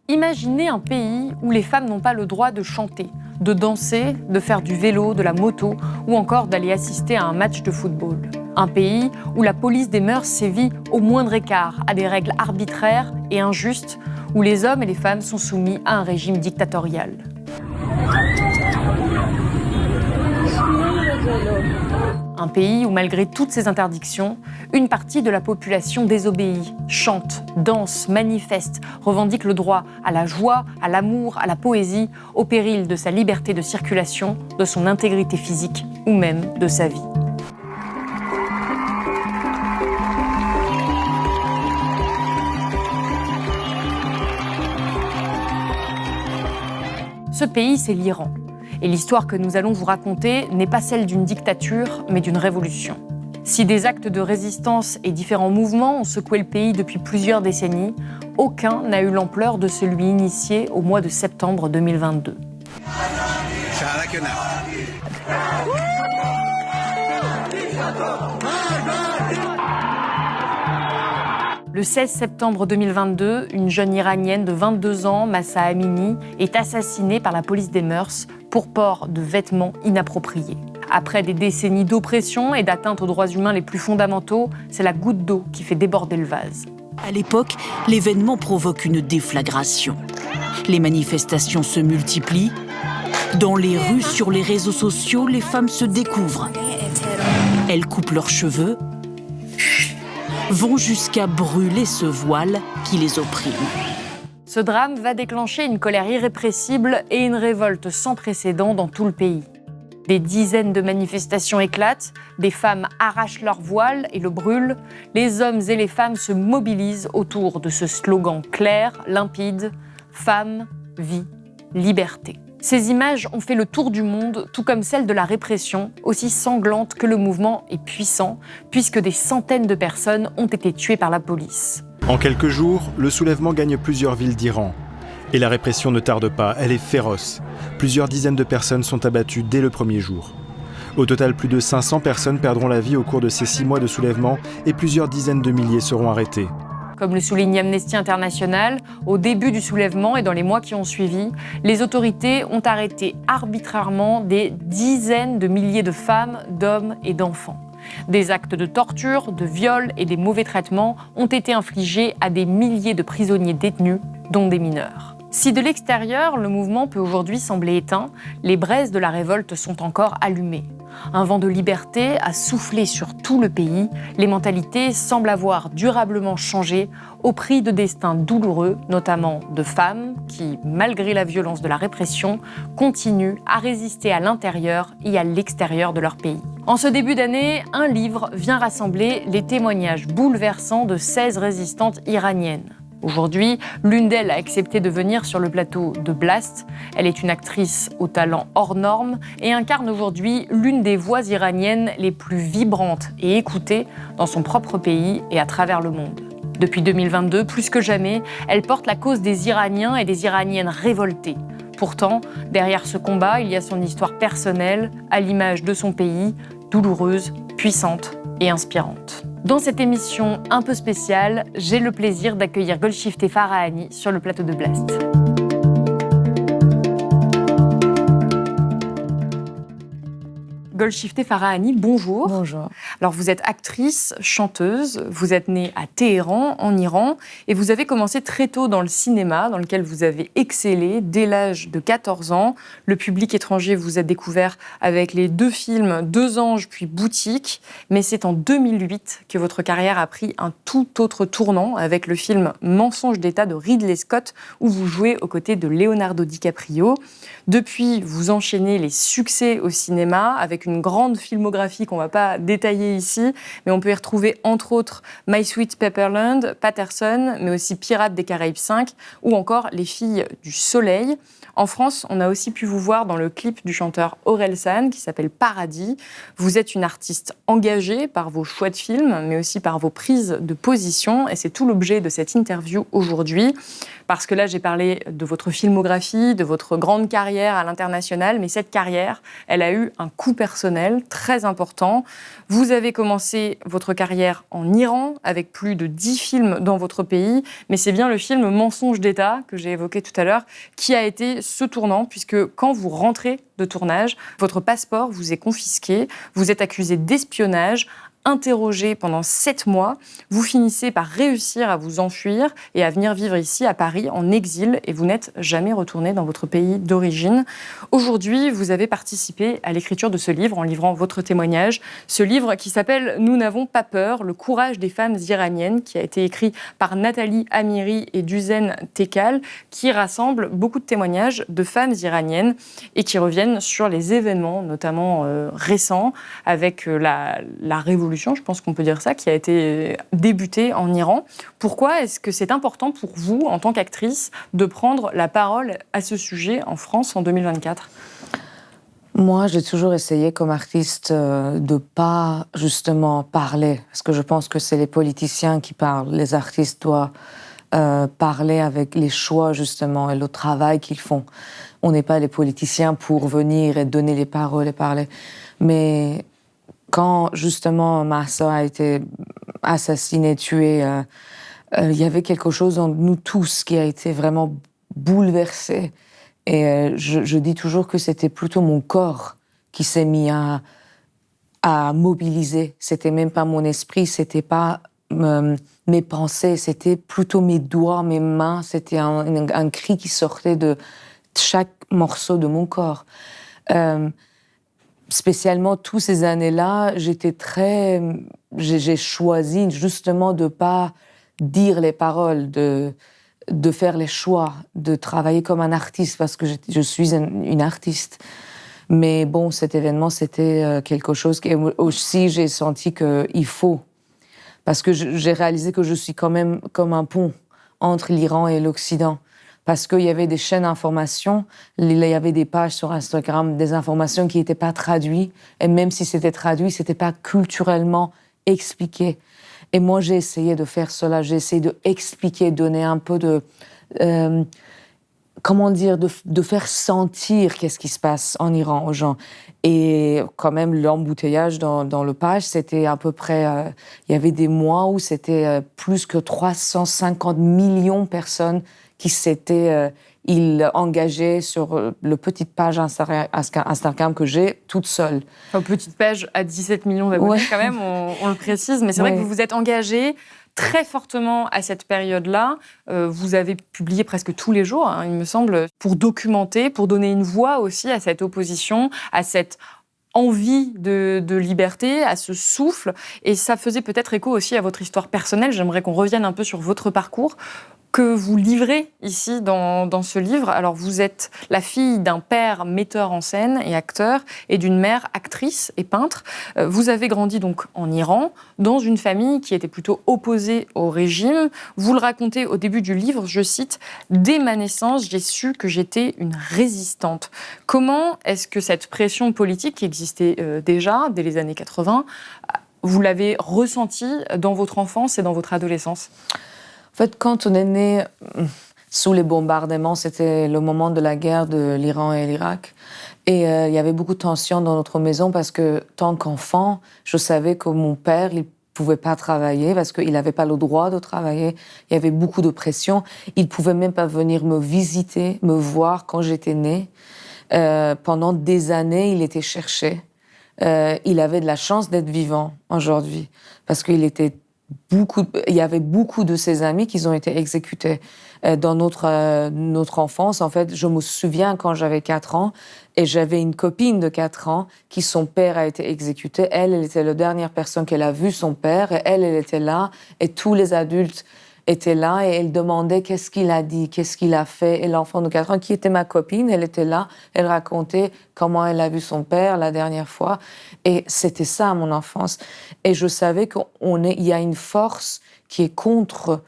Imaginez un pays où les femmes n'ont pas le droit de chanter, de danser, de faire du vélo, de la moto ou encore d'aller assister à un match de football. Un pays où la police des mœurs sévit au moindre écart à des règles arbitraires et injustes, où les hommes et les femmes sont soumis à un régime dictatorial. Un pays où, malgré toutes ces interdictions, une partie de la population désobéit, chante, danse, manifeste, revendique le droit à la joie, à l'amour, à la poésie, au péril de sa liberté de circulation, de son intégrité physique ou même de sa vie. Ce pays, c'est l'Iran. Et l'histoire que nous allons vous raconter n'est pas celle d'une dictature, mais d'une révolution. Si des actes de résistance et différents mouvements ont secoué le pays depuis plusieurs décennies, aucun n'a eu l'ampleur de celui initié au mois de septembre 2022. Le 16 septembre 2022, une jeune Iranienne de 22 ans, Mahsa Amini, est assassinée par la police des mœurs pour port de vêtements inappropriés. Après des décennies d'oppression et d'atteinte aux droits humains les plus fondamentaux, c'est la goutte d'eau qui fait déborder le vase. À l'époque, l'événement provoque une déflagration. Les manifestations se multiplient. Dans les rues, sur les réseaux sociaux, les femmes se découvrent. Elles coupent leurs cheveux, vont jusqu'à brûler ce voile qui les opprime. Ce drame va déclencher une colère irrépressible et une révolte sans précédent dans tout le pays. Des dizaines de manifestations éclatent, des femmes arrachent leur voile et le brûlent, les hommes et les femmes se mobilisent autour de ce slogan clair, limpide, « Femme, vie, liberté ». Ces images ont fait le tour du monde, tout comme celle de la répression, aussi sanglante que le mouvement est puissant, puisque des centaines de personnes ont été tuées par la police. En quelques jours, le soulèvement gagne plusieurs villes d'Iran. Et la répression ne tarde pas, elle est féroce. Plusieurs dizaines de personnes sont abattues dès le premier jour. Au total, plus de 500 personnes perdront la vie au cours de ces 6 mois de soulèvement et plusieurs dizaines de milliers seront arrêtés. Comme le souligne Amnesty International, au début du soulèvement et dans les mois qui ont suivi, les autorités ont arrêté arbitrairement des dizaines de milliers de femmes, d'hommes et d'enfants. Des actes de torture, de viol et des mauvais traitements ont été infligés à des milliers de prisonniers détenus, dont des mineurs. Si de l'extérieur, le mouvement peut aujourd'hui sembler éteint, les braises de la révolte sont encore allumées. Un vent de liberté a soufflé sur tout le pays. Les mentalités semblent avoir durablement changé au prix de destins douloureux, notamment de femmes qui, malgré la violence de la répression, continuent à résister à l'intérieur et à l'extérieur de leur pays. En ce début d'année, un livre vient rassembler les témoignages bouleversants de 16 résistantes iraniennes. Aujourd'hui, l'une d'elles a accepté de venir sur le plateau de Blast. Elle est une actrice au talent hors norme et incarne aujourd'hui l'une des voix iraniennes les plus vibrantes et écoutées dans son propre pays et à travers le monde. Depuis 2022, plus que jamais, elle porte la cause des Iraniens et des Iraniennes révoltés. Pourtant, derrière ce combat, il y a son histoire personnelle, à l'image de son pays, douloureuse, puissante et inspirante. Dans cette émission un peu spéciale, j'ai le plaisir d'accueillir Golshifteh Farahani sur le plateau de Blast. Golshifteh Farahani, bonjour. Bonjour. Alors vous êtes actrice, chanteuse, vous êtes née à Téhéran, en Iran, et vous avez commencé très tôt dans le cinéma, dans lequel vous avez excellé dès l'âge de 14 ans. Le public étranger vous a découvert avec les 2 films Deux anges puis Boutique, mais c'est en 2008 que votre carrière a pris un tout autre tournant avec le film Mensonge d'État de Ridley Scott, où vous jouez aux côtés de Leonardo DiCaprio. Depuis, vous enchaînez les succès au cinéma avec une grande filmographie qu'on ne va pas détailler ici, mais on peut y retrouver entre autres My Sweet Pepperland, Patterson, mais aussi Pirates des Caraïbes 5 ou encore Les Filles du Soleil. En France, on a aussi pu vous voir dans le clip du chanteur Orelsan qui s'appelle Paradis. Vous êtes une artiste engagée par vos choix de films, mais aussi par vos prises de position, et c'est tout l'objet de cette interview aujourd'hui. Parce que là, j'ai parlé de votre filmographie, de votre grande carrière à l'international, mais cette carrière, elle a eu un coup personnel personnel très important. Vous avez commencé votre carrière en Iran avec plus de 10 films dans votre pays, mais c'est bien le film Mensonge d'État que j'ai évoqué tout à l'heure qui a été ce tournant, puisque quand vous rentrez de tournage, votre passeport vous est confisqué, vous êtes accusé d'espionnage, interrogé pendant 7 mois, vous finissez par réussir à vous enfuir et à venir vivre ici à Paris en exil et vous n'êtes jamais retourné dans votre pays d'origine. Aujourd'hui, vous avez participé à l'écriture de ce livre en livrant votre témoignage. Ce livre qui s'appelle « Nous n'avons pas peur, le courage des femmes iraniennes » qui a été écrit par Nathalie Amiri et Duzen Tekal, qui rassemble beaucoup de témoignages de femmes iraniennes et qui reviennent sur les événements, notamment récents, avec la révolution, je pense qu'on peut dire ça, qui a été débutée en Iran. Pourquoi est-ce que c'est important pour vous, en tant qu'actrice, de prendre la parole à ce sujet en France en 2024 ? Moi, j'ai toujours essayé comme artiste de pas justement parler, parce que je pense que c'est les politiciens qui parlent. Les artistes doivent parler avec les choix justement et le travail qu'ils font. On n'est pas les politiciens pour venir et donner les paroles et parler. Mais quand justement ma sœur a été assassinée, tuée, il y avait quelque chose en nous tous qui a été vraiment bouleversé. Et je dis toujours que c'était plutôt mon corps qui s'est mis à mobiliser. C'était même pas mon esprit, c'était pas mes pensées, c'était plutôt mes doigts, mes mains. C'était un cri qui sortait de chaque morceau de mon corps. Spécialement, toutes ces années-là, j'ai choisi justement de pas dire les paroles, de faire les choix, de travailler comme un artiste, parce que je suis une artiste. Mais bon, cet événement, c'était quelque chose que aussi j'ai senti qu'il faut. Parce que j'ai réalisé que je suis quand même comme un pont entre l'Iran et l'Occident. Parce qu'il y avait des chaînes d'information, il y avait des pages sur Instagram, des informations qui n'étaient pas traduites. Et même si c'était traduit, ce n'était pas culturellement expliqué. Et moi, j'ai essayé de faire cela. J'ai essayé d'expliquer, donner un peu de... comment dire, de faire sentir qu'est-ce qui se passe en Iran aux gens. Et quand même, l'embouteillage dans le page, c'était à peu près... il y avait des mois où c'était plus que 350 millions de personnes qui s'étaient engagés sur le petite page Instagram que j'ai toute seule. Une petite page à 17 millions d'abonnés, ouais. Quand même, on le précise. Mais c'est vrai que vous vous êtes engagés très fortement à cette période-là. Vous avez publié presque tous les jours, il me semble, pour documenter, pour donner une voix aussi à cette opposition, à cette envie de liberté, à ce souffle. Et ça faisait peut-être écho aussi à votre histoire personnelle. J'aimerais qu'on revienne un peu sur votre parcours que vous livrez ici dans ce livre. Alors, vous êtes la fille d'un père metteur en scène et acteur et d'une mère actrice et peintre. Vous avez grandi donc en Iran, dans une famille qui était plutôt opposée au régime. Vous le racontez au début du livre, je cite, « Dès ma naissance, j'ai su que j'étais une résistante ». Comment est-ce que cette pression politique qui existait déjà, dès les années 80, vous l'avez ressentie dans votre enfance et dans votre adolescence ? En fait, quand on est né sous les bombardements, c'était le moment de la guerre de l'Iran et l'Irak. Et il y avait beaucoup de tensions dans notre maison parce que, tant qu'enfant, je savais que mon père, il pouvait pas travailler parce qu'il n'avait pas le droit de travailler. Il y avait beaucoup de pression. Il pouvait même pas venir me visiter, me voir quand j'étais née. Pendant des années, il était cherché. Il avait de la chance d'être vivant aujourd'hui parce qu'il était il y avait beaucoup de ses amis qui ont été exécutés. Dans notre enfance, en fait, je me souviens quand j'avais 4 ans, et j'avais une copine de 4 ans qui, son père a été exécuté. Elle était la dernière personne qu'elle a vue, son père, et elle était là, et tous les adultes étaient là, et elle demandait qu'est-ce qu'il a dit, qu'est-ce qu'il a fait. Et l'enfant de 4 ans, qui était ma copine, elle était là, elle racontait comment elle a vu son père la dernière fois. Et c'était ça, mon enfance. Et je savais qu'il y a une force qui est contre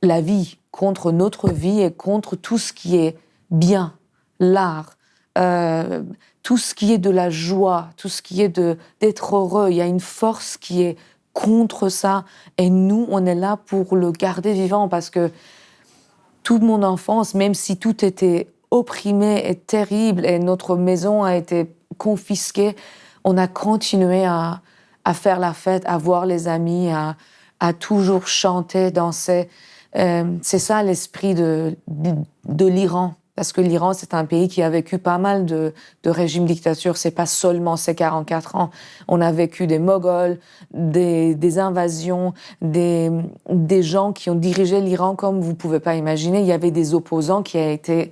la vie, contre notre vie et contre tout ce qui est bien, l'art, tout ce qui est de la joie, tout ce qui est d'être heureux. Il y a une force qui est contre ça. Et nous, on est là pour le garder vivant parce que toute mon enfance, même si tout était opprimé et terrible et notre maison a été confisquée, On a continué à faire la fête, à voir les amis, à toujours chanter, danser. C'est ça l'esprit de l'Iran. Parce que l'Iran, c'est un pays qui a vécu pas mal de régimes dictatures. C'est pas seulement ces 44 ans. On a vécu des Moghols, des invasions, des gens qui ont dirigé l'Iran comme vous pouvez pas imaginer. Il y avait des opposants il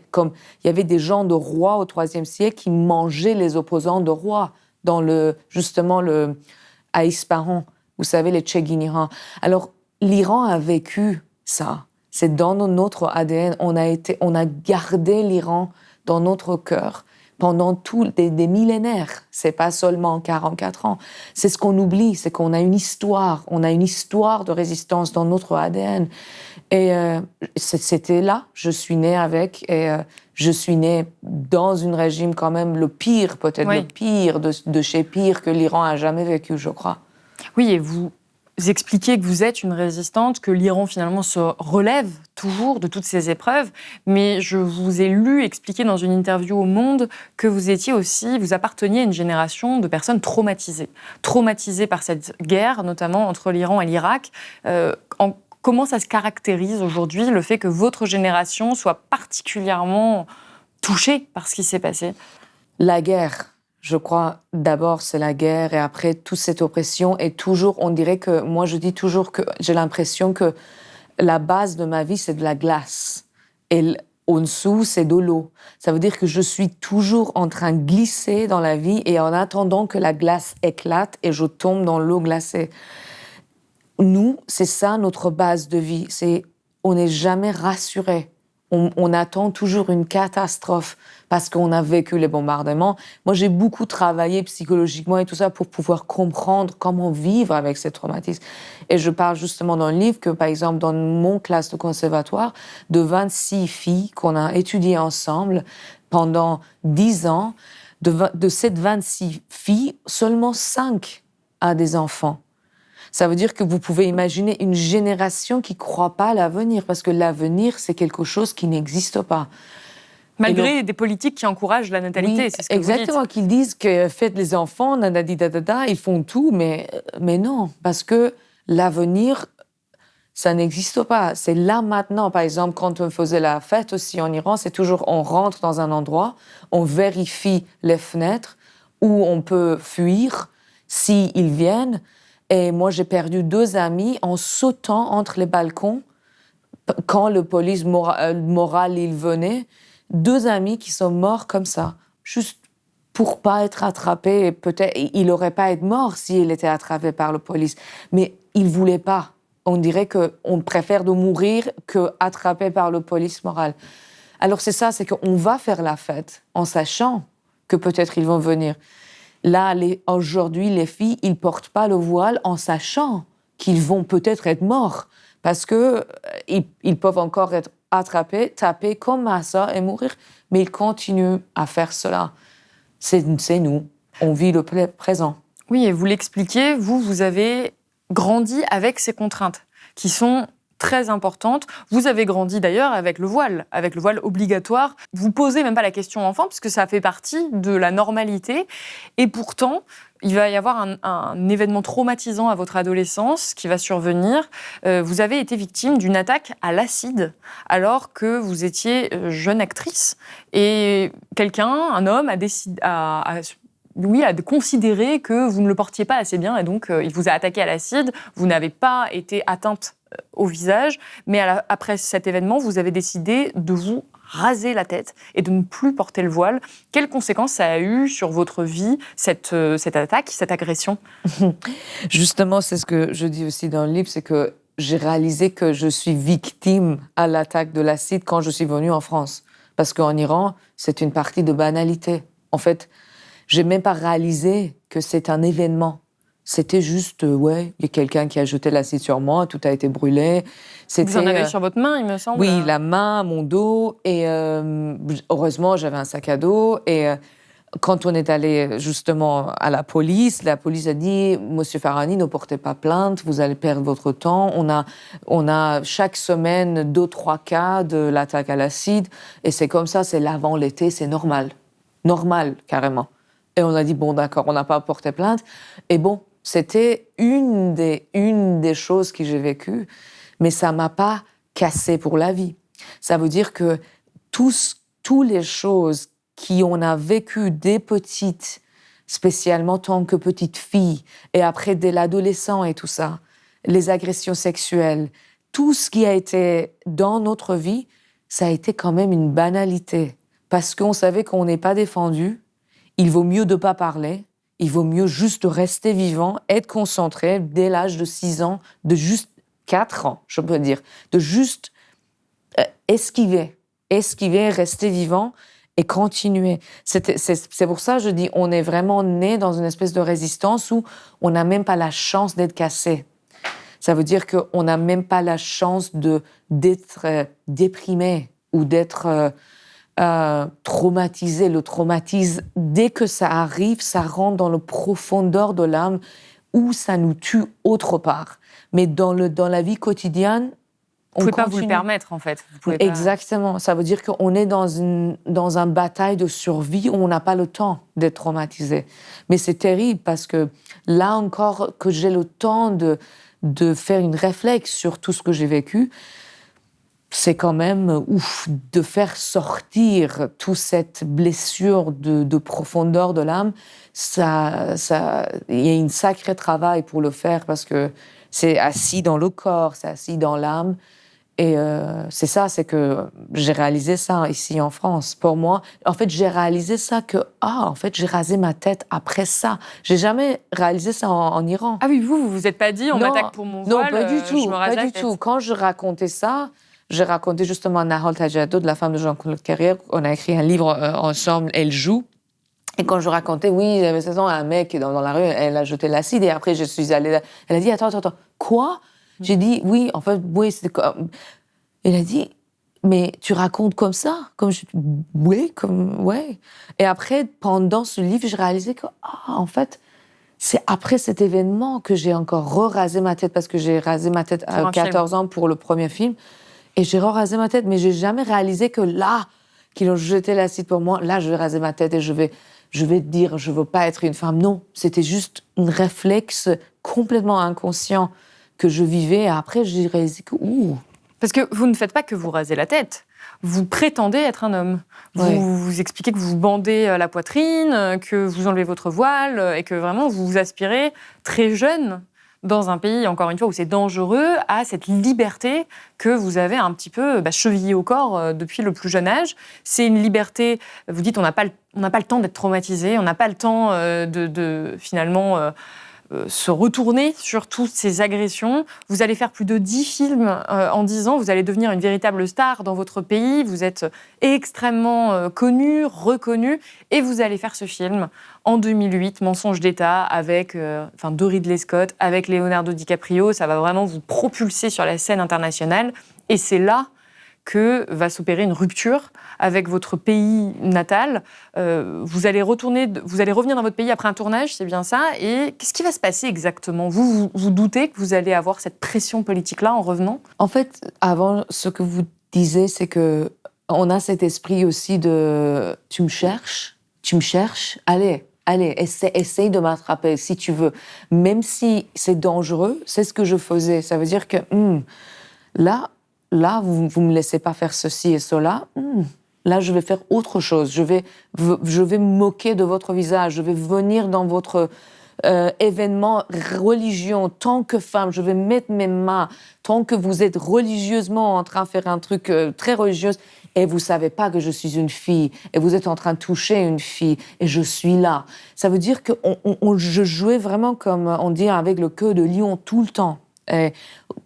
y avait des gens de rois au IIIe siècle qui mangeaient les opposants de rois dans à Ispahan. Vous savez, les Tchéguiniran. Alors, l'Iran a vécu ça. C'est dans notre ADN. On a gardé l'Iran dans notre cœur pendant des millénaires. C'est pas seulement 44 ans. C'est ce qu'on oublie, c'est qu'on a une histoire. On a une histoire de résistance dans notre ADN. Et c'était là. Je suis née avec. Et je suis née dans un régime quand même le pire, peut-être le pire de chez pire que l'Iran a jamais vécu, je crois. Oui, et vous expliquez que vous êtes une résistante, que l'Iran finalement se relève toujours de toutes ces épreuves, mais je vous ai lu expliquer dans une interview au Monde que vous apparteniez à une génération de personnes traumatisées par cette guerre, notamment entre l'Iran et l'Irak. Comment ça se caractérise aujourd'hui, le fait que votre génération soit particulièrement touchée par ce qui s'est passé ? La guerre. Je crois, d'abord, c'est la guerre et après, toute cette oppression. Et toujours, on dirait que, moi, je dis toujours que j'ai l'impression que la base de ma vie, c'est de la glace. Et en dessous, c'est de l'eau. Ça veut dire que je suis toujours en train de glisser dans la vie et en attendant que la glace éclate et je tombe dans l'eau glacée. Nous, c'est ça notre base de vie. On n'est jamais rassuré. On attend toujours une catastrophe parce qu'on a vécu les bombardements. Moi, j'ai beaucoup travaillé psychologiquement et tout ça pour pouvoir comprendre comment vivre avec ces traumatismes. Et je parle justement dans le livre que, par exemple, dans mon classe de conservatoire, de 26 filles qu'on a étudiées ensemble pendant 10 ans, de ces 26 filles, seulement 5 a des enfants. Ça veut dire que vous pouvez imaginer une génération qui ne croit pas à l'avenir, parce que l'avenir, c'est quelque chose qui n'existe pas. Malgré des politiques qui encouragent la natalité, oui, c'est ce que exactement, vous dites. qu'ils disent que faites les enfants, nanadi dadada, ils font tout, mais non, parce que l'avenir, ça n'existe pas. C'est là maintenant. Par exemple, quand on faisait la fête aussi en Iran, c'est toujours on rentre dans un endroit, on vérifie les fenêtres où on peut fuir s'ils viennent. Et moi, j'ai perdu 2 amis en sautant entre les balcons quand le police morale il venait. 2 amis qui sont morts comme ça, juste pour pas être attrapés. Et peut-être il n'aurait pas été mort s'il était attrapé par la police, mais il voulait pas. On dirait qu'on préfère de mourir qu'attrapé par la police morale. Alors c'est ça, c'est qu'on va faire la fête en sachant que peut-être ils vont venir. Là, aujourd'hui, les filles, ils portent pas le voile en sachant qu'ils vont peut-être être morts parce que ils peuvent encore être attrapés, tapés comme ça et mourir, mais ils continuent à faire cela. C'est nous. On vit le présent. Oui, et vous l'expliquez, vous avez grandi avec ces contraintes qui sont très importante. Vous avez grandi d'ailleurs avec le voile obligatoire. Vous posez même pas la question enfant, puisque ça fait partie de la normalité. Et pourtant, il va y avoir un événement traumatisant à votre adolescence qui va survenir. Vous avez été victime d'une attaque à l'acide alors que vous étiez jeune actrice. Et un homme, a considéré que vous ne le portiez pas assez bien et donc il vous a attaqué à l'acide. Vous n'avez pas été atteinte au visage, mais après cet événement, vous avez décidé de vous raser la tête et de ne plus porter le voile. Quelles conséquences ça a eu sur votre vie, cette attaque, cette agression ? Justement, c'est ce que je dis aussi dans le livre, c'est que j'ai réalisé que je suis victime à l'attaque de l'acide quand je suis venue en France. Parce qu'en Iran, c'est une partie de banalité. En fait, j'ai même pas réalisé que c'est un événement. C'était juste, il y a quelqu'un qui a jeté l'acide sur moi, tout a été brûlé. Vous en avez sur votre main, il me semble. Oui, la main, mon dos. Et heureusement, j'avais un sac à dos. Et quand on est allé justement à la police a dit « Monsieur Farahani, ne portez pas plainte, vous allez perdre votre temps. On a chaque semaine 2-3 cas de l'attaque à l'acide. Et c'est comme ça, c'est l'avant l'été, c'est normal. Normal, carrément. Et on a dit, bon, d'accord, on n'a pas porté plainte. Et bon, c'était une des choses que j'ai vécues, mais ça m'a pas cassé pour la vie. Ça veut dire que toutes les choses qu'on a vécues des petites, spécialement tant que petite fille, et après dès l'adolescent et tout ça, les agressions sexuelles, tout ce qui a été dans notre vie, ça a été quand même une banalité. Parce qu'on savait qu'on n'est pas défendu, il vaut mieux de pas parler, il vaut mieux juste rester vivant, être concentré dès l'âge de 6 ans, de juste 4 ans, je peux dire, de juste esquiver, rester vivant et continuer. C'est pour ça que je dis, on est vraiment né dans une espèce de résistance où on n'a même pas la chance d'être cassé. Ça veut dire qu'on n'a même pas la chance d'être déprimé ou d'être traumatisé. Le traumatisme, dès que ça arrive, ça rentre dans la profondeur de l'âme où ça nous tue autre part. Mais dans la vie quotidienne, vous ne pouvez pas vous le permettre, en fait. Vous pouvez pas... Exactement. Ça veut dire qu'on est dans une bataille de survie où on n'a pas le temps d'être traumatisé. Mais c'est terrible parce que là encore, que j'ai le temps de faire une réflexion sur tout ce que j'ai vécu, c'est quand même ouf de faire sortir toute cette blessure de profondeur de l'âme. Il y a un sacré travail pour le faire parce que c'est assis dans le corps, c'est assis dans l'âme. Et c'est que j'ai réalisé ça ici en France. Pour moi, en fait, j'ai réalisé ça en fait, j'ai rasé ma tête après ça. J'ai jamais réalisé ça en Iran. Ah oui, vous vous êtes pas dit, on m'attaque pour mon voile, non, pas du tout, je me rase pas la du tête. tout. Quand je racontais ça, j'ai raconté justement Nahal Tajado, de la femme de Jean-Claude Carrière. On a écrit un livre ensemble, Elle joue. Et quand je racontais, oui, j'avais 16 ans, un mec dans la rue, elle a jeté l'acide. Et après, je suis allée là. Elle a dit, attends, quoi? J'ai dit, oui, en fait, oui, c'était comme... Elle a dit, mais tu racontes comme ça? Oui, ouais. Et après, pendant ce livre, j'ai réalisé que, en fait, c'est après cet événement que j'ai encore rasé ma tête, parce que j'ai rasé ma tête à 14 ans pour le premier film. Et j'ai rasé ma tête, mais j'ai jamais réalisé que là, qu'ils ont jeté l'acide pour moi, là, je vais raser ma tête et je vais dire, je veux pas être une femme. Non, c'était juste un réflexe complètement inconscient que je vivais. Et après, j'ai réalisé que, Parce que vous ne faites pas que vous raser la tête. Vous prétendez être un homme. Vous expliquez que vous bandez la poitrine, que vous enlevez votre voile et que vraiment vous aspirez très jeune dans un pays, encore une fois, où c'est dangereux, à cette liberté que vous avez un petit peu chevillée au corps depuis le plus jeune âge. C'est une liberté, vous dites, on n'a pas le temps d'être traumatisé, on n'a pas le temps de finalement... se retourner sur toutes ces agressions. Vous allez faire plus de 10 films en 10 ans. Vous allez devenir une véritable star dans votre pays. Vous êtes extrêmement connu, reconnu. Et vous allez faire ce film en 2008, Mensonge d'État, avec de Ridley Scott, avec Leonardo DiCaprio. Ça va vraiment vous propulser sur la scène internationale. Et c'est là que va s'opérer une rupture avec votre pays natal. Vous allez revenir dans votre pays après un tournage, c'est bien ça. Et qu'est-ce qui va se passer exactement ? Vous doutez que vous allez avoir cette pression politique-là en revenant ? En fait, avant, ce que vous disiez, c'est que on a cet esprit aussi de « tu me cherches, allez, essaye de m'attraper si tu veux ». Même si c'est dangereux, c'est ce que je faisais. Ça veut dire que là, vous me laissez pas faire ceci et cela. Là, je vais faire autre chose. Je vais me moquer de votre visage. Je vais venir dans votre événement religion. Tant que femme, je vais mettre mes mains. Tant que vous êtes religieusement en train de faire un truc très religieux, et vous savez pas que je suis une fille, et vous êtes en train de toucher une fille, et je suis là. Ça veut dire que je jouais vraiment, comme on dit, avec le queue de lion tout le temps. Et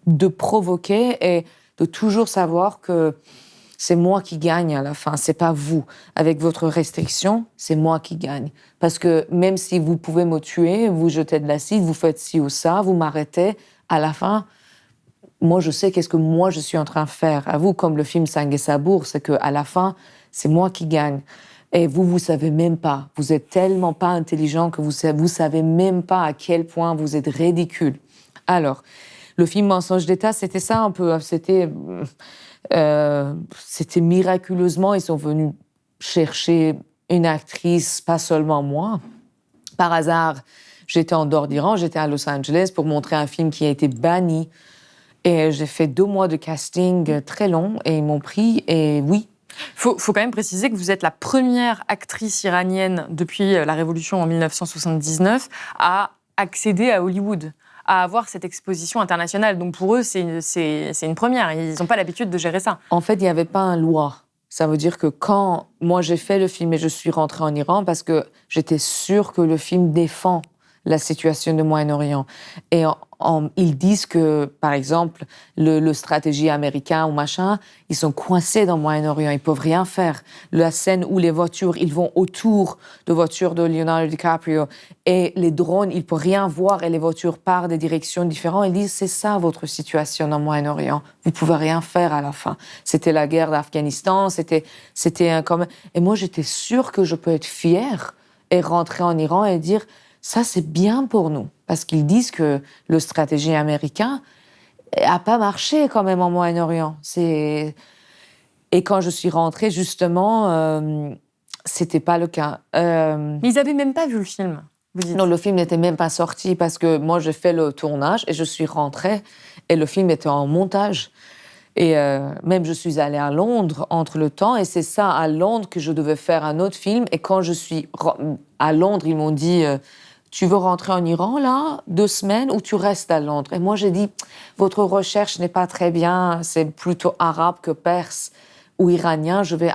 de provoquer et de toujours savoir que c'est moi qui gagne à la fin, c'est pas vous. Avec votre restriction, c'est moi qui gagne. Parce que même si vous pouvez me tuer, vous jetez de l'acide, vous faites ci ou ça, vous m'arrêtez, à la fin, moi je sais qu'est-ce que moi je suis en train de faire. À vous, comme le film Sang et Sabour, c'est qu'à la fin, c'est moi qui gagne. Et vous savez même pas. Vous êtes tellement pas intelligent que vous savez même pas à quel point vous êtes ridicule. Alors, le film Mensonge d'État, c'était ça un peu. C'était miraculeusement, ils sont venus chercher une actrice, pas seulement moi, Par hasard, j'étais en dehors d'Iran, j'étais à Los Angeles pour montrer un film qui a été banni. Et j'ai fait 2 mois de casting très long et ils m'ont pris. Et oui. Faut quand même préciser que vous êtes la première actrice iranienne depuis la Révolution en 1979 à accéder à Hollywood, à avoir cette exposition internationale. Donc pour eux, c'est une première. Ils n'ont pas l'habitude de gérer ça. En fait, il n'y avait pas un loi. Ça veut dire que quand moi j'ai fait le film et je suis rentrée en Iran, parce que j'étais sûre que le film défend la situation du Moyen-Orient. Et ils disent que, par exemple, le stratégie américain ou machin, ils sont coincés dans le Moyen-Orient, ils peuvent rien faire. La scène où les voitures, ils vont autour de voitures de Leonardo DiCaprio et les drones, ils peuvent rien voir et les voitures partent des directions différentes. Ils disent, c'est ça votre situation dans le Moyen-Orient. Vous pouvez rien faire à la fin. C'était la guerre d'Afghanistan, c'était comme... Et moi, j'étais sûre que je peux être fière et rentrer en Iran et dire, ça, c'est bien pour nous. Parce qu'ils disent que le stratégie américain n'a pas marché quand même en Moyen-Orient. Et quand je suis rentrée, justement, c'était pas le cas. Mais ils n'avaient même pas vu le film, vous dites. Non, le film n'était même pas sorti parce que moi, j'ai fait le tournage et je suis rentrée et le film était en montage. Et même je suis allée à Londres entre le temps et c'est ça, à Londres, que je devais faire un autre film. Et quand je suis à Londres, ils m'ont dit... tu veux rentrer en Iran, là, 2 semaines, ou tu restes à Londres? Et moi, j'ai dit, votre recherche n'est pas très bien, c'est plutôt arabe que perse ou iranien, je vais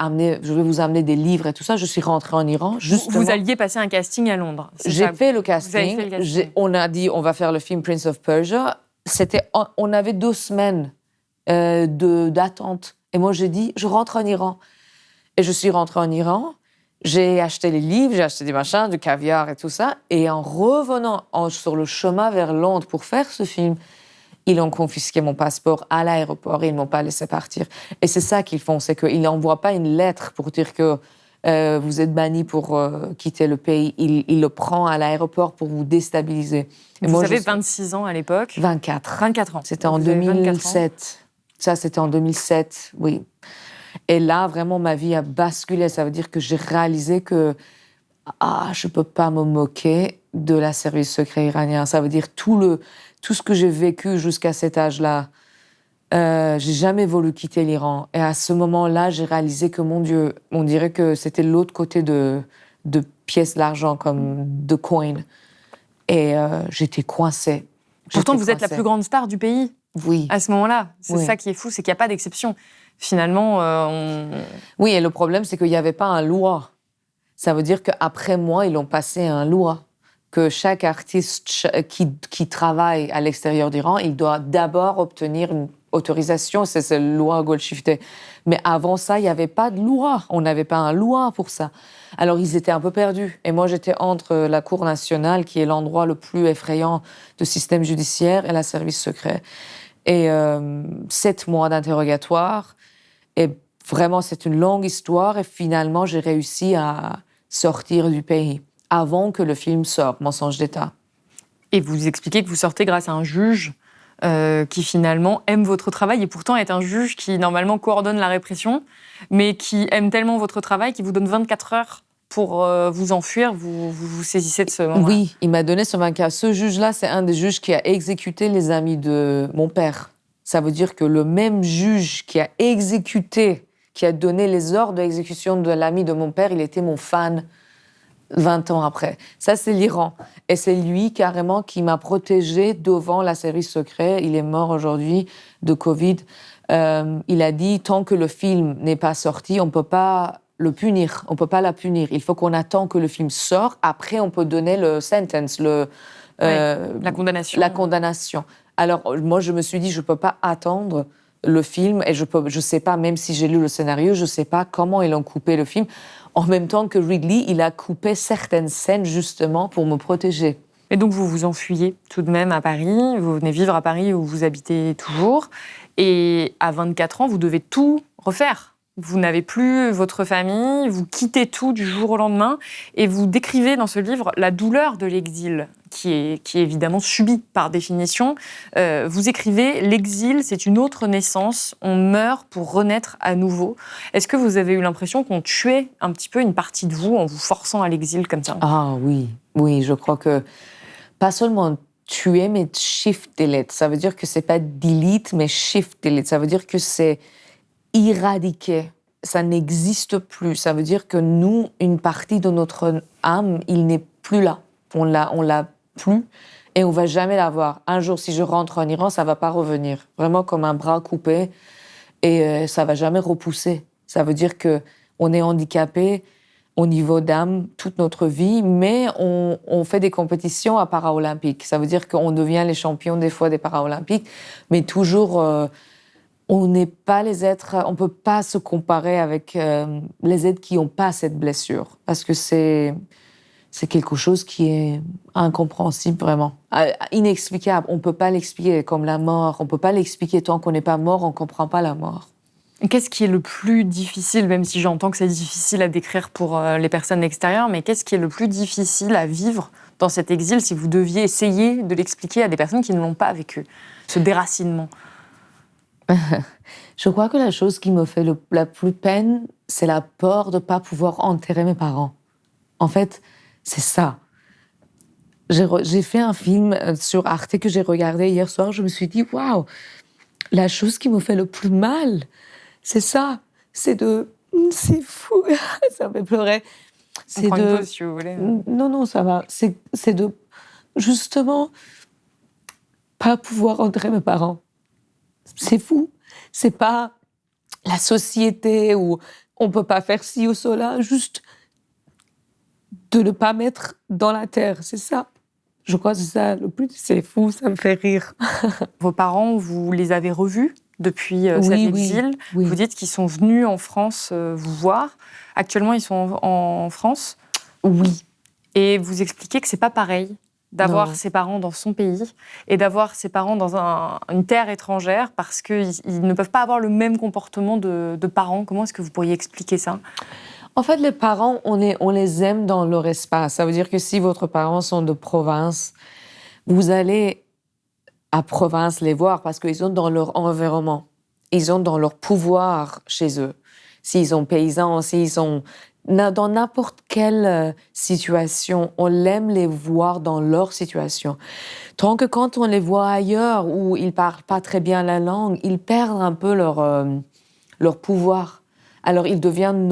vous amener des livres et tout ça. Je suis rentrée en Iran, justement. Vous alliez passer un casting à Londres. J'ai fait le Vous avez casting. fait le casting. On a dit, on va faire le film Prince of Persia. On avait 2 semaines d'attente. Et moi, j'ai dit, je rentre en Iran. Et je suis rentrée en Iran. J'ai acheté les livres, j'ai acheté des machins, du caviar et tout ça. Et en revenant sur le chemin vers Londres pour faire ce film, ils ont confisqué mon passeport à l'aéroport et ils ne m'ont pas laissé partir. Et c'est ça qu'ils font, c'est qu'ils n'envoient pas une lettre pour dire que vous êtes banni pour quitter le pays. Ils le prennent à l'aéroport pour vous déstabiliser. Et vous moi, avez 26 ans à l'époque. 24. 24 ans. C'était en 2007. Ça, c'était en 2007, oui. Et là, vraiment, ma vie a basculé. Ça veut dire que j'ai réalisé que je ne peux pas me moquer de la service secret iranien. Ça veut dire tout ce que j'ai vécu jusqu'à cet âge-là. J'ai jamais voulu quitter l'Iran. Et à ce moment-là, j'ai réalisé que, mon Dieu, on dirait que c'était l'autre côté de pièces d'argent, comme de coins. Et j'étais coincée. Pourtant, vous êtes la plus grande star du pays. Oui. À ce moment-là. C'est Oui. ça qui est fou, c'est qu'il n'y a pas d'exception. Finalement, Oui, et le problème, c'est qu'il n'y avait pas un loi. Ça veut dire qu'après moi, ils ont passé un loi. Que chaque artiste qui travaille à l'extérieur d'Iran, il doit d'abord obtenir une autorisation. C'est la loi Golshifteh. Mais avant ça, il n'y avait pas de loi. On n'avait pas un loi pour ça. Alors, ils étaient un peu perdus. Et moi, j'étais entre la Cour nationale, qui est l'endroit le plus effrayant du système judiciaire, et la service secret. Et 7 mois d'interrogatoire. Et vraiment, c'est une longue histoire. Et finalement, j'ai réussi à sortir du pays avant que le film sorte, Mensonge d'État. Et vous expliquez que vous sortez grâce à un juge qui finalement aime votre travail et pourtant est un juge qui normalement coordonne la répression, mais qui aime tellement votre travail qu'il vous donne 24 heures pour vous enfuir. Vous saisissez de ce moment-là. Oui, il m'a donné ce 24. Ce juge-là, c'est un des juges qui a exécuté les amis de mon père. Ça veut dire que le même juge qui a exécuté, qui a donné les ordres d'exécution de l'ami de mon père, il était mon fan 20 ans après. Ça, c'est l'Iran. Et c'est lui, carrément, qui m'a protégée devant la service secret. Il est mort aujourd'hui de Covid. Il a dit, tant que le film n'est pas sorti, on ne peut pas le punir. On ne peut pas la punir. Il faut qu'on attend que le film sorte. Après, on peut donner le sentence, la condamnation. La condamnation. Alors, moi, je me suis dit, je ne peux pas attendre le film. Et je sais pas, même si j'ai lu le scénario, je ne sais pas comment ils ont coupé le film. En même temps que Ridley, il a coupé certaines scènes justement pour me protéger. Et donc vous vous enfuyez tout de même à Paris, vous venez vivre à Paris où vous habitez toujours, et à 24 ans, vous devez tout refaire. Vous n'avez plus votre famille, vous quittez tout du jour au lendemain et vous décrivez dans ce livre la douleur de l'exil, qui est évidemment subie par définition. Vous écrivez « L'exil, c'est une autre naissance, on meurt pour renaître à nouveau ». Est-ce que vous avez eu l'impression qu'on tuait un petit peu une partie de vous en vous forçant à l'exil comme ça ? Ah oui, je crois que pas seulement tuer, mais shift delete. Ça veut dire que c'est pas delete, mais shift delete. Ça veut dire que c'est éradiqué. Ça n'existe plus. Ça veut dire que nous, une partie de notre âme, il n'est plus là. On l'a plus et on va jamais l'avoir. Un jour, si je rentre en Iran, ça va pas revenir. Vraiment comme un bras coupé et ça va jamais repousser. Ça veut dire que on est handicapé au niveau d'âme toute notre vie, mais on fait des compétitions à Paralympiques. Ça veut dire qu'on devient les champions des fois des Paralympiques, mais toujours on n'est pas les êtres, on peut pas se comparer avec les êtres qui n'ont pas cette blessure, parce que c'est quelque chose qui est incompréhensible vraiment, inexplicable. On peut pas l'expliquer comme la mort, on peut pas l'expliquer tant qu'on n'est pas mort, on comprend pas la mort. Qu'est-ce qui est le plus difficile, même si j'entends que c'est difficile à décrire pour les personnes extérieures, mais qu'est-ce qui est le plus difficile à vivre dans cet exil si vous deviez essayer de l'expliquer à des personnes qui ne l'ont pas vécu, ce déracinement ? Je crois que la chose qui me fait la plus peine, c'est la peur de ne pas pouvoir enterrer mes parents. En fait, c'est ça. J'ai fait un film sur Arte que j'ai regardé hier soir. Je me suis dit, waouh, la chose qui me fait le plus mal, c'est ça. C'est fou. Ça me fait pleurer. On prend une pause, si vous voulez. Non, ça va. C'est de, justement, pas pouvoir enterrer mes parents. C'est fou. C'est pas la société où on peut pas faire ci ou cela, juste de ne pas mettre dans la terre, c'est ça. Je crois que c'est ça le plus. C'est fou, ça me fait rire. Vos parents, vous les avez revus depuis cet exil. Oui. Vous dites qu'ils sont venus en France vous voir. Actuellement, ils sont en France. Oui. Et vous expliquez que c'est pas pareil d'avoir ses parents dans son pays et d'avoir ses parents dans une terre étrangère parce qu'ils ne peuvent pas avoir le même comportement de parents. Comment est-ce que vous pourriez expliquer ça ? En fait, les parents, on les aime dans leur espace. Ça veut dire que si votre parents sont de province, vous allez à province les voir parce qu'ils sont dans leur environnement. Ils ont dans leur pouvoir chez eux. S'ils sont paysans, s'ils sont dans n'importe quelle situation, on aime les voir dans leur situation. Tant que quand on les voit ailleurs où ils parlent pas très bien la langue, ils perdent un peu leur pouvoir. Alors ils deviennent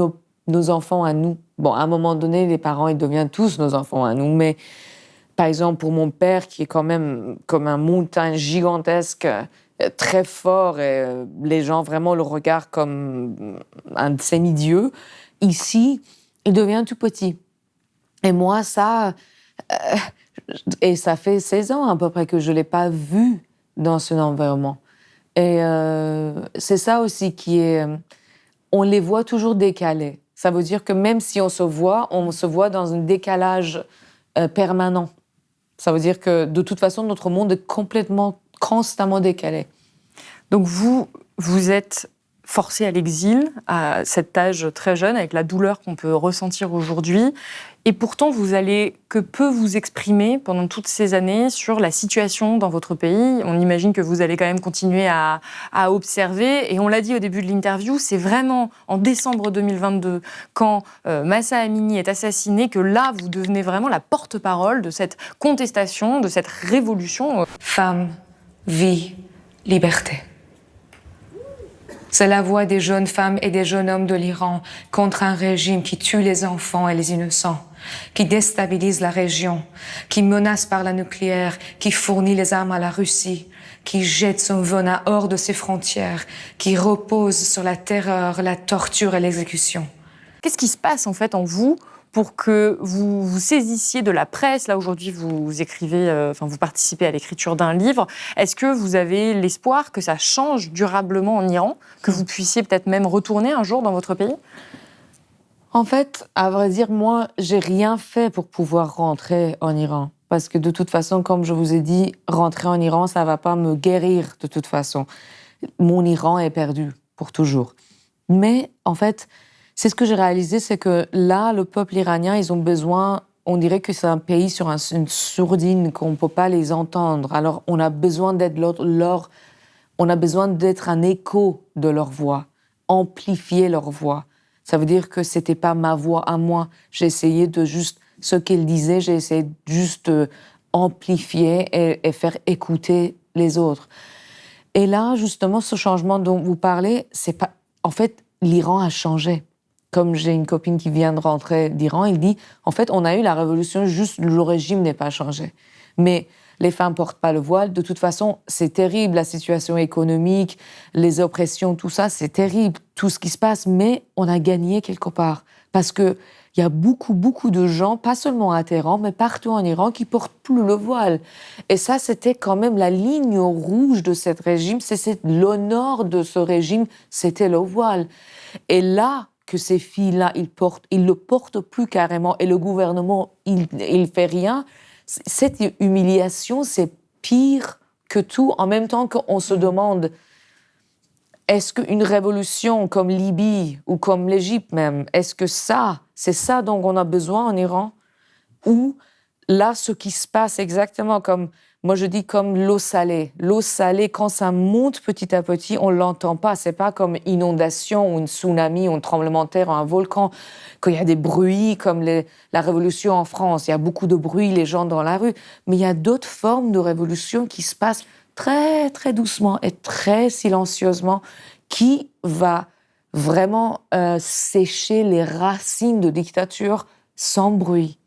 nos enfants à nous. Bon, à un moment donné, les parents, ils deviennent tous nos enfants à nous. Mais par exemple, pour mon père, qui est quand même comme une montagne gigantesque, très fort, et les gens vraiment le regardent comme un semi-dieu, ici, il devient tout petit. Et moi, et ça fait 16 ans à peu près que je ne l'ai pas vu dans ce environnement. Et c'est ça aussi qui est... on les voit toujours décalés. Ça veut dire que même si on se voit dans un décalage permanent. Ça veut dire que de toute façon, notre monde est constamment décalé. Donc vous êtes forcé à l'exil à cet âge très jeune, avec la douleur qu'on peut ressentir aujourd'hui. Et pourtant, vous allez que peu vous exprimer pendant toutes ces années sur la situation dans votre pays. On imagine que vous allez quand même continuer à observer. Et on l'a dit au début de l'interview, c'est vraiment en décembre 2022, quand Mahsa Amini est assassiné, que là, vous devenez vraiment la porte-parole de cette contestation, de cette révolution. Femme, vie, liberté. C'est la voix des jeunes femmes et des jeunes hommes de l'Iran contre un régime qui tue les enfants et les innocents, qui déstabilise la région, qui menace par la nucléaire, qui fournit les armes à la Russie, qui jette son venin hors de ses frontières, qui repose sur la terreur, la torture et l'exécution. Qu'est-ce qui se passe en fait en vous pour que vous vous saisissiez de la presse? Là, aujourd'hui, vous écrivez, vous participez à l'écriture d'un livre. Est-ce que vous avez l'espoir que ça change durablement en Iran, que vous puissiez peut-être même retourner un jour dans votre pays? En fait, à vrai dire, moi, j'ai rien fait pour pouvoir rentrer en Iran. Parce que de toute façon, comme je vous ai dit, rentrer en Iran, ça va pas me guérir de toute façon. Mon Iran est perdu pour toujours. Mais en fait, c'est ce que j'ai réalisé, c'est que là, le peuple iranien, ils ont besoin, on dirait que c'est un pays sur une sourdine, qu'on ne peut pas les entendre. Alors, on a besoin d'être on a besoin d'être un écho de leur voix, amplifier leur voix. Ça veut dire que c'était pas ma voix à moi. J'ai essayé de juste, ce qu'ils disaient, j'ai essayé juste de amplifier et faire écouter les autres. Et là, justement, ce changement dont vous parlez, c'est pas... En fait, l'Iran a changé. Comme j'ai une copine qui vient de rentrer d'Iran, elle dit, en fait, on a eu la révolution, juste le régime n'est pas changé. Mais les femmes portent pas le voile. De toute façon, c'est terrible, la situation économique, les oppressions, tout ça, c'est terrible, tout ce qui se passe. Mais on a gagné quelque part. Parce que il y a beaucoup, beaucoup de gens, pas seulement à Téhéran, mais partout en Iran, qui portent plus le voile. Et ça, c'était quand même la ligne rouge de ce régime. C'est l'honneur de ce régime, c'était le voile. Et là, que ces filles-là, ils le portent plus carrément, et le gouvernement, il fait rien. Cette humiliation, c'est pire que tout. En même temps qu'on se demande, est-ce qu'une révolution comme Libye ou comme l'Égypte même, est-ce que c'est ça dont on a besoin en Iran? Ou là, ce qui se passe exactement comme, moi je dis comme l'eau salée. L'eau salée, quand ça monte petit à petit, on l'entend pas. C'est pas comme inondation ou un tsunami ou un tremblement de terre ou un volcan, qu'il y a des bruits comme la révolution en France. Il y a beaucoup de bruit, les gens dans la rue. Mais il y a d'autres formes de révolution qui se passent très, très doucement et très silencieusement, qui va vraiment sécher les racines de dictature sans bruit.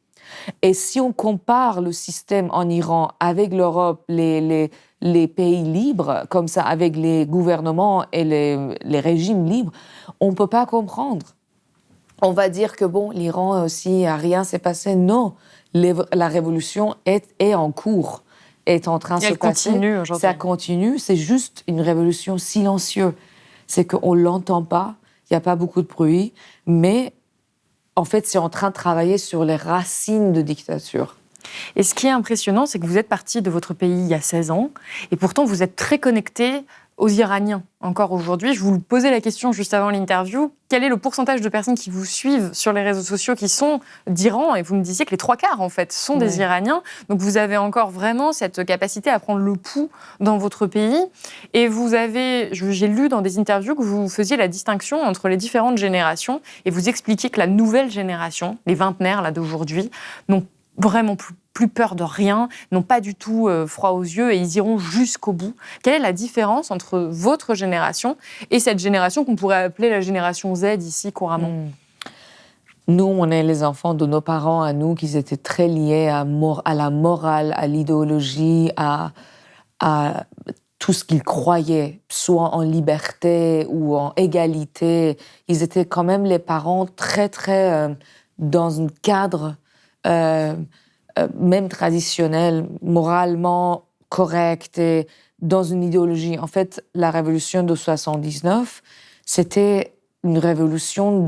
Et si on compare le système en Iran avec l'Europe, les pays libres, comme ça, avec les gouvernements et les régimes libres, on ne peut pas comprendre. On va dire que bon, l'Iran aussi, rien s'est passé. Non, la révolution est en cours, est en train de se passer. Continue aujourd'hui. Ça continue, c'est juste une révolution silencieuse. C'est qu'on ne l'entend pas, il n'y a pas beaucoup de bruit, mais en fait, c'est en train de travailler sur les racines de dictature. Et ce qui est impressionnant, c'est que vous êtes parti de votre pays il y a 16 ans, et pourtant vous êtes très connecté aux Iraniens encore aujourd'hui. Je vous posais la question juste avant l'interview. Quel est le pourcentage de personnes qui vous suivent sur les réseaux sociaux qui sont d'Iran? Et vous me disiez que les 3/4, en fait, sont des Iraniens. Donc vous avez encore vraiment cette capacité à prendre le pouls dans votre pays. Et vous avez, j'ai lu dans des interviews que vous faisiez la distinction entre les différentes générations, et vous expliquiez que la nouvelle génération, les vingtenaires là d'aujourd'hui, n'ont vraiment plus peur de rien, n'ont pas du tout froid aux yeux, et ils iront jusqu'au bout. Quelle est la différence entre votre génération et cette génération qu'on pourrait appeler la génération Z ici couramment? Nous, on est les enfants de nos parents à nous, qui étaient très liés à la morale, à l'idéologie, à tout ce qu'ils croyaient, soit en liberté ou en égalité. Ils étaient quand même les parents très, très dans un cadre même traditionnel, moralement correct, et dans une idéologie. En fait, la révolution de 79, c'était une révolution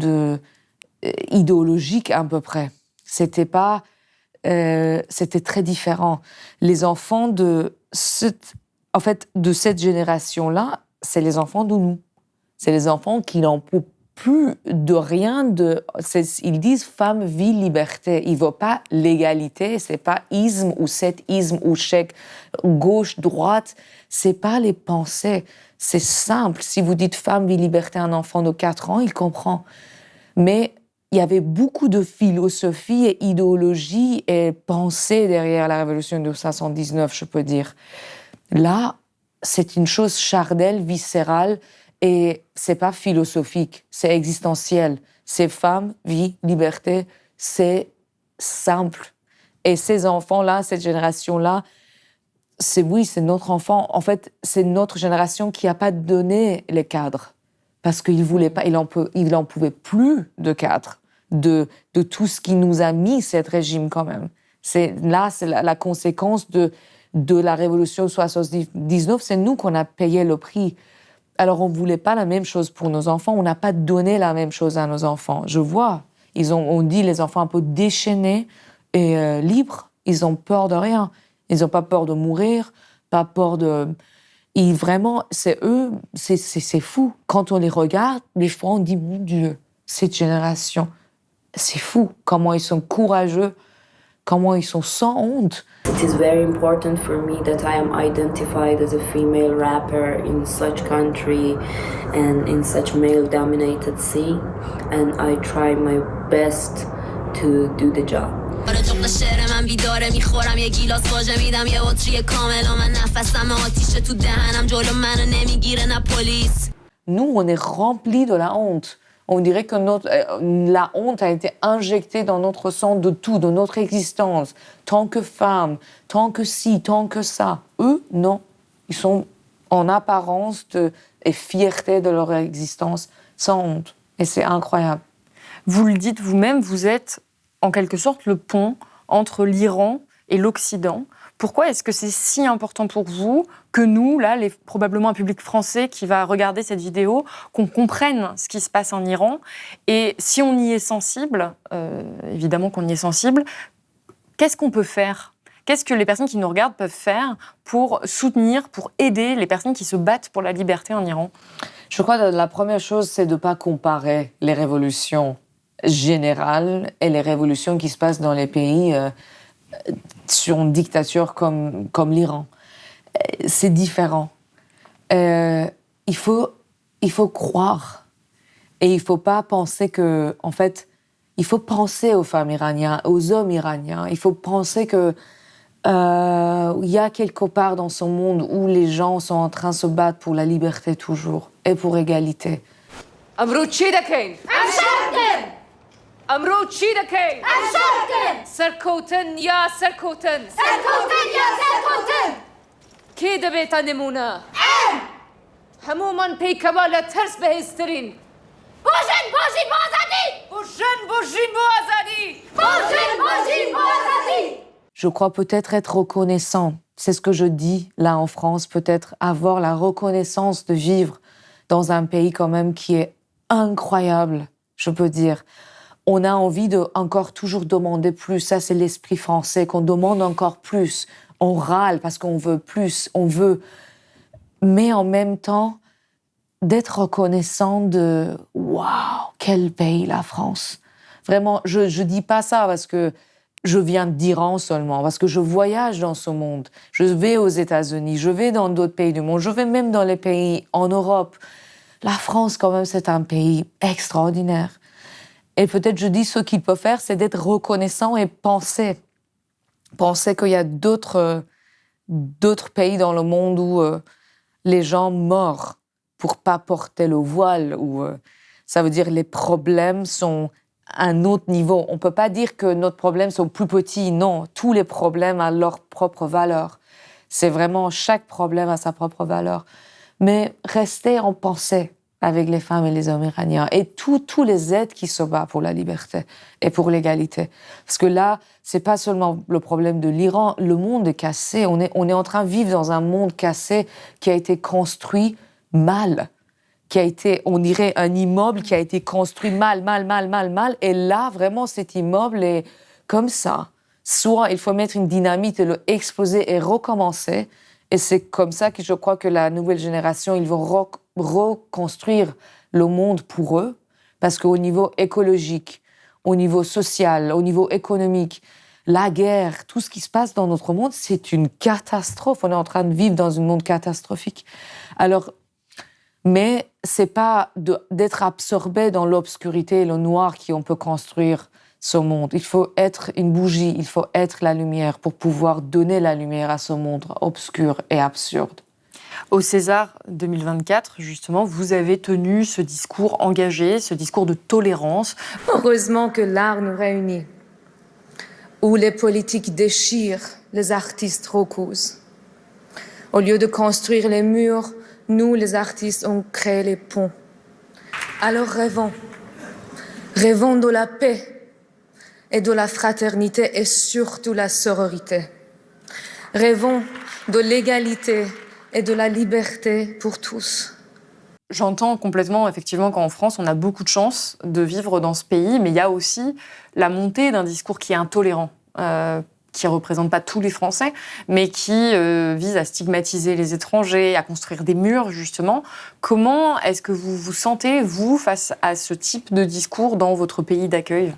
idéologique à peu près. C'était pas, c'était très différent. Les enfants de cette génération-là, c'est les enfants de nous. C'est les enfants qui n'en peuvent plus de rien ils disent femme, vie, liberté. Ils ne veulent pas l'égalité, c'est pas isme ou cet isme ou chèque, gauche, droite. C'est pas les pensées. C'est simple. Si vous dites femme, vie, liberté à un enfant de 4 ans, il comprend. Mais il y avait beaucoup de philosophie et idéologie et pensée derrière la révolution de 79, je peux dire. Là, c'est une chose charnelle, viscérale, et c'est pas philosophique, c'est existentiel. C'est femme, vie, liberté, c'est simple. Et ces enfants-là, cette génération-là, c'est notre enfant. En fait, c'est notre génération qui n'a pas donné les cadres. Parce qu'il voulait pas, il en pouvait plus de cadres, de tout ce qui nous a mis cet régime quand même. C'est la conséquence de la révolution de 79, c'est nous qu'on a payé le prix. Alors, on ne voulait pas la même chose pour nos enfants. On n'a pas donné la même chose à nos enfants. Je vois, on dit les enfants un peu déchaînés et libres. Ils ont peur de rien. Ils n'ont pas peur de mourir, pas peur de... Vraiment, c'est eux, c'est fou. Quand on les regarde, des fois, on dit, mon Dieu, cette génération, c'est fou. Comment ils sont courageux, comment ils sont sans honte. It is very important for me that I am identified as a female rapper in such country and in such male-dominated scene, and I try my best to do the job. Nous, on est remplis de la honte. On dirait que la honte a été injectée dans notre sang de tout, de notre existence. Tant que femme, tant que ci, tant que ça. Eux, non. Ils sont en apparence et fierté de leur existence, sans honte. Et c'est incroyable. Vous le dites vous-même, vous êtes en quelque sorte le pont entre l'Iran et l'Occident. Pourquoi est-ce que c'est si important pour vous que nous, là, probablement un public français qui va regarder cette vidéo, qu'on comprenne ce qui se passe en Iran? Et si on y est sensible, évidemment qu'on y est sensible, qu'est-ce qu'on peut faire? Qu'est-ce que les personnes qui nous regardent peuvent faire pour soutenir, pour aider les personnes qui se battent pour la liberté en Iran? Je crois que la première chose, c'est de ne pas comparer les révolutions générales et les révolutions qui se passent dans les pays sur une dictature comme l'Iran. C'est différent. Il faut croire. Et il ne faut pas penser que... En fait, il faut penser aux femmes iraniennes, aux hommes iraniens. Il faut penser que il y a quelque part dans ce monde où les gens sont en train de se battre pour la liberté toujours et pour égalité. امرو چی دکەین؟ سەرکەوتن یا سەرکەوتن؟ سەرکەوتن یا سەرکەوتن؟ کێ دەبێتە نمونە؟ هەموومان پێیکەوە لە ترس بەهێزترین. بۆژن بۆ ئازادی! بۆژن بۆ ئازادی! بۆژن بۆ ئازادی! Je crois peut-être être reconnaissant. C'est ce que je dis là en France, peut-être avoir la reconnaissance de vivre dans un pays quand même qui est incroyable, je peux dire. On a envie de encore toujours demander plus. Ça, c'est l'esprit français, qu'on demande encore plus. On râle parce qu'on veut plus, on veut. Mais en même temps, d'être reconnaissant de « Waouh, quel pays la France !» Vraiment, je dis pas ça parce que je viens d'Iran seulement, parce que je voyage dans ce monde. Je vais aux États-Unis, je vais dans d'autres pays du monde, je vais même dans les pays en Europe. La France, quand même, c'est un pays extraordinaire. Et peut-être, je dis, ce qu'il peut faire, c'est d'être reconnaissant et penser. Penser qu'il y a d'autres pays dans le monde où les gens meurent pour pas porter le voile, où ça veut dire les problèmes sont à un autre niveau. On peut pas dire que nos problèmes sont plus petits. Non, tous les problèmes ont leur propre valeur. C'est vraiment, chaque problème a sa propre valeur. Mais rester en pensée avec les femmes et les hommes iraniens et tous les aides qui se battent pour la liberté et pour l'égalité. Parce que là, c'est pas seulement le problème de l'Iran, le monde est cassé. On est en train de vivre dans un monde cassé qui a été construit mal, qui a été, on dirait, un immeuble qui a été construit mal. Et là, vraiment, cet immeuble est comme ça. Soit il faut mettre une dynamite et le exploser et recommencer. Et c'est comme ça que je crois que la nouvelle génération, ils vont reconstruire le monde pour eux, parce qu'au niveau écologique, au niveau social, au niveau économique, la guerre, tout ce qui se passe dans notre monde, c'est une catastrophe. On est en train de vivre dans un monde catastrophique. Alors, mais c'est pas d'être absorbé dans l'obscurité et le noir qu'on peut construire ce monde. Il faut être une bougie, il faut être la lumière pour pouvoir donner la lumière à ce monde obscur et absurde. Au César 2024, justement, vous avez tenu ce discours engagé, ce discours de tolérance. Heureusement que l'art nous réunit, où les politiques déchirent, les artistes recousent. Au lieu de construire les murs, nous, les artistes, on crée les ponts. Alors rêvons. Rêvons de la paix et de la fraternité et surtout la sororité. Rêvons de l'égalité et de la liberté pour tous. J'entends complètement, effectivement, qu'en France, on a beaucoup de chance de vivre dans ce pays, mais il y a aussi la montée d'un discours qui est intolérant. qui ne représente pas tous les Français, mais qui vise à stigmatiser les étrangers, à construire des murs, justement. Comment est-ce que vous vous sentez, vous, face à ce type de discours dans votre pays d'accueil ?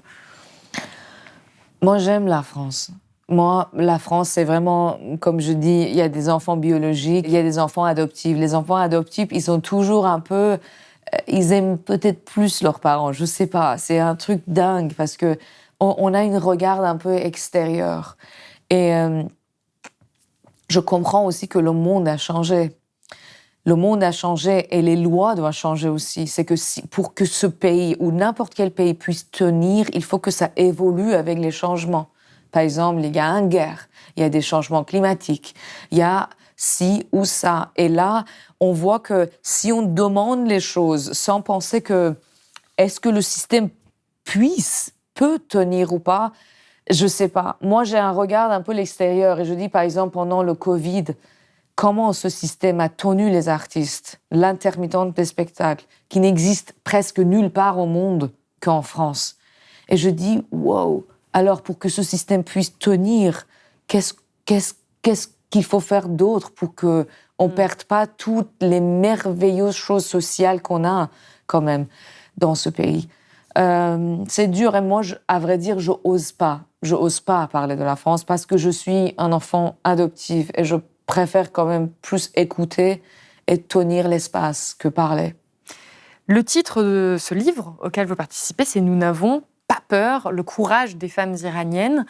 Moi, j'aime la France. Moi, la France, c'est vraiment, comme je dis, il y a des enfants biologiques, il y a des enfants adoptifs. Les enfants adoptifs, ils sont toujours un peu... Ils aiment peut-être plus leurs parents, je sais pas. C'est un truc dingue parce que on a une regard un peu extérieur. Et je comprends aussi que le monde a changé. Le monde a changé et les lois doivent changer aussi. C'est que pour que ce pays ou n'importe quel pays puisse tenir, il faut que ça évolue avec les changements. Par exemple, il y a une guerre, il y a des changements climatiques, il y a ci ou ça. Et là, on voit que si on demande les choses sans penser que est-ce que le système peut tenir ou pas, je sais pas. Moi, j'ai un regard un peu l'extérieur et je dis, par exemple, pendant le Covid, comment ce système a tenu les artistes, l'intermittence des spectacles, qui n'existe presque nulle part au monde qu'en France. Et je dis, wow, alors pour que ce système puisse tenir, qu'est-ce qu'il faut faire d'autre pour qu'on ne perde pas toutes les merveilleuses choses sociales qu'on a quand même dans ce pays. C'est dur et moi, à vrai dire, je n'ose pas parler de la France parce que je suis un enfant adoptif et je préfère quand même plus écouter et tenir l'espace que parler. Le titre de ce livre auquel vous participez, c'est « Nous n'avons pas peur, le courage des femmes iraniennes ».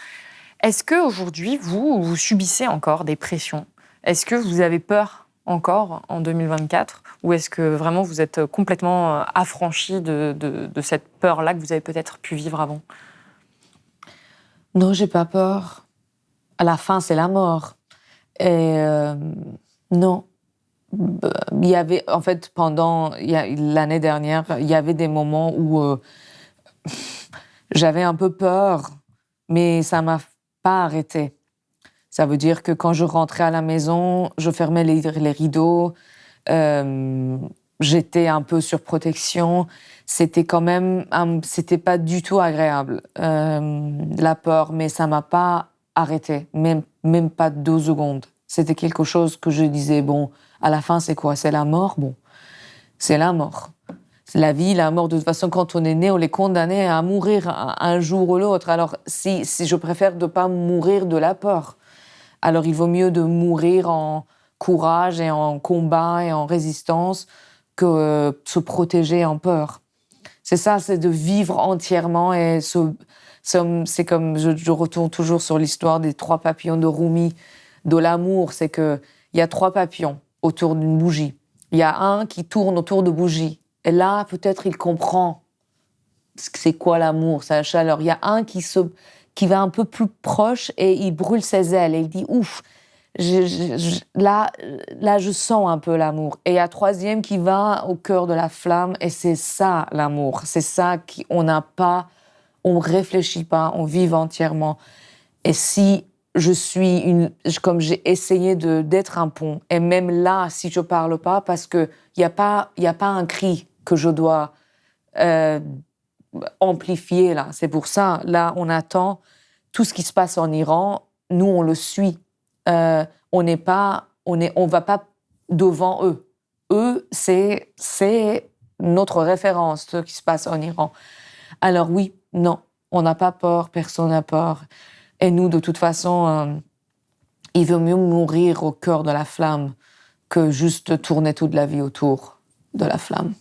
Est-ce qu'aujourd'hui, vous subissez encore des pressions ? Est-ce que vous avez peur encore en 2024 ? Ou est-ce que vraiment vous êtes complètement affranchi de cette peur-là que vous avez peut-être pu vivre avant ? Non, j'ai pas peur. À la fin, c'est la mort. Et non. Il y avait, en fait, l'année dernière, il y avait des moments où j'avais un peu peur, mais ça m'a pas arrêté. Ça veut dire que quand je rentrais à la maison, je fermais les rideaux, j'étais un peu sur protection. C'était quand même, c'était pas du tout agréable, la peur, mais ça m'a pas arrêté, même pas 2 secondes. C'était quelque chose que je disais, bon, à la fin, c'est quoi ? C'est la mort ? Bon, c'est la mort. C'est la vie, la mort. De toute façon, quand on est né, on est condamné à mourir un jour ou l'autre. Alors, si je préfère de pas mourir de la peur, alors il vaut mieux de mourir en courage et en combat et en résistance que se protéger en peur. C'est ça, c'est de vivre entièrement et c'est comme, je retourne toujours sur l'histoire des 3 papillons de Rumi, de l'amour, c'est qu'il y a 3 papillons autour d'une bougie. Il y a un qui tourne autour de bougie. Et là, peut-être, il comprend c'est quoi l'amour, c'est la chaleur. Il y a un qui va un peu plus proche et il brûle ses ailes et il dit « Ouf, là, je sens un peu l'amour ». Et il y a un 3e qui va au cœur de la flamme et c'est ça, l'amour. C'est ça qu'on n'a pas, on réfléchit pas, on vit entièrement. Et si je suis comme j'ai essayé d'être un pont, et même là, si je parle pas, parce que y a pas un cri que je dois amplifier là. C'est pour ça, là, on attend tout ce qui se passe en Iran. Nous, on le suit. On va pas devant eux. Eux, c'est notre référence, ce qui se passe en Iran. Alors oui, non, on n'a pas peur, personne n'a peur. Et nous, de toute façon, il vaut mieux mourir au cœur de la flamme que juste tourner toute la vie autour de la flamme.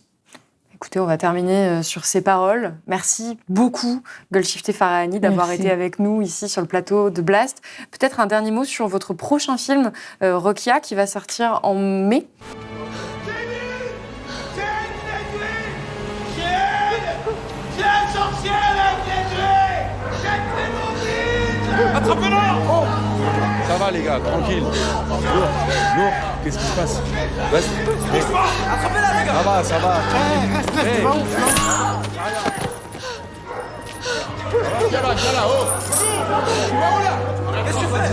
Écoutez, on va terminer sur ces paroles. Merci beaucoup, Golshifteh Farahani, d'avoir été avec nous ici sur le plateau de Blast. Peut-être un dernier mot sur votre prochain film, Rokia, qui va sortir en mai. Attrapez-la! Oh. Ça va les gars, tranquille. Nour, qu'est-ce qui se passe? Vas-y. Attrapez-la les gars! Ça va, tranquille. Reste, c'est pas ouf. Viens là, oh! Tu vas où là? Qu'est-ce que tu fais?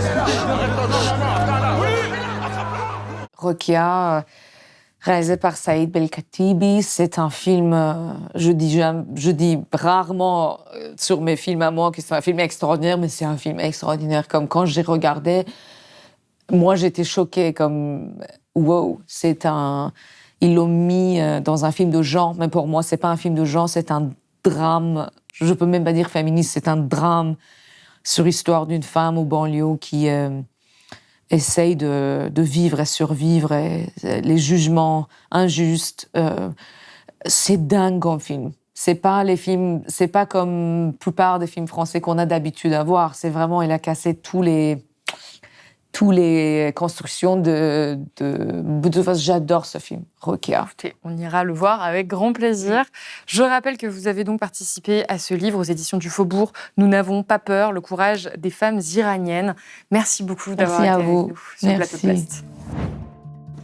Rokia, réalisé par Saïd Belkatibi. C'est un film, je dis rarement sur mes films à moi que c'est un film extraordinaire, mais c'est un film extraordinaire. Comme quand j'ai regardé, moi j'étais choquée, comme wow, ils l'ont mis dans un film de genre, mais pour moi c'est pas un film de genre, c'est un drame, je peux même pas dire féministe, c'est un drame sur l'histoire d'une femme au banlieue qui essaye de vivre et survivre, et les jugements injustes. C'est dingue comme film. C'est pas comme la plupart des films français qu'on a d'habitude à voir. C'est vraiment, il a cassé tous les constructions de toute façon, j'adore ce film, Rokia. Écoutez, on ira le voir avec grand plaisir. Je rappelle que vous avez donc participé à ce livre aux éditions du Faubourg. Nous n'avons pas peur, le courage des femmes iraniennes. Merci beaucoup d'avoir été avec nous sur le plateau de Blast.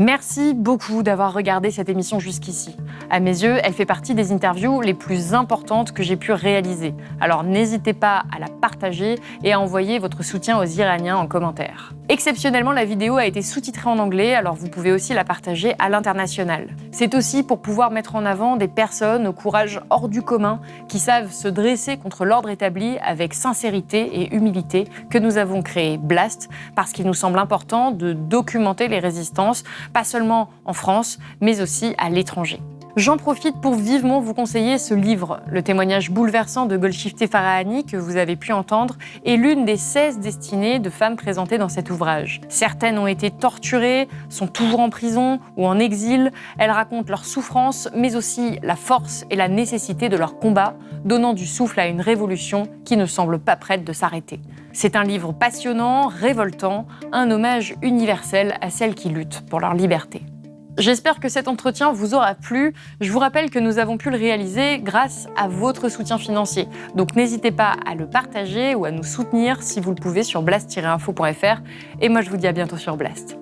Merci beaucoup d'avoir regardé cette émission jusqu'ici. À mes yeux, elle fait partie des interviews les plus importantes que j'ai pu réaliser. Alors n'hésitez pas à la partager et à envoyer votre soutien aux Iraniens en commentaire. Exceptionnellement, la vidéo a été sous-titrée en anglais, alors vous pouvez aussi la partager à l'international. C'est aussi pour pouvoir mettre en avant des personnes au courage hors du commun qui savent se dresser contre l'ordre établi avec sincérité et humilité que nous avons créé Blast, parce qu'il nous semble important de documenter les résistances, pas seulement en France, mais aussi à l'étranger. J'en profite pour vivement vous conseiller ce livre. Le témoignage bouleversant de Golshifteh Farahani, que vous avez pu entendre, est l'une des 16 destinées de femmes présentées dans cet ouvrage. Certaines ont été torturées, sont toujours en prison ou en exil. Elles racontent leurs souffrances, mais aussi la force et la nécessité de leur combat, donnant du souffle à une révolution qui ne semble pas prête de s'arrêter. C'est un livre passionnant, révoltant, un hommage universel à celles qui luttent pour leur liberté. J'espère que cet entretien vous aura plu. Je vous rappelle que nous avons pu le réaliser grâce à votre soutien financier. Donc n'hésitez pas à le partager ou à nous soutenir si vous le pouvez sur blast-info.fr. Et moi je vous dis à bientôt sur Blast.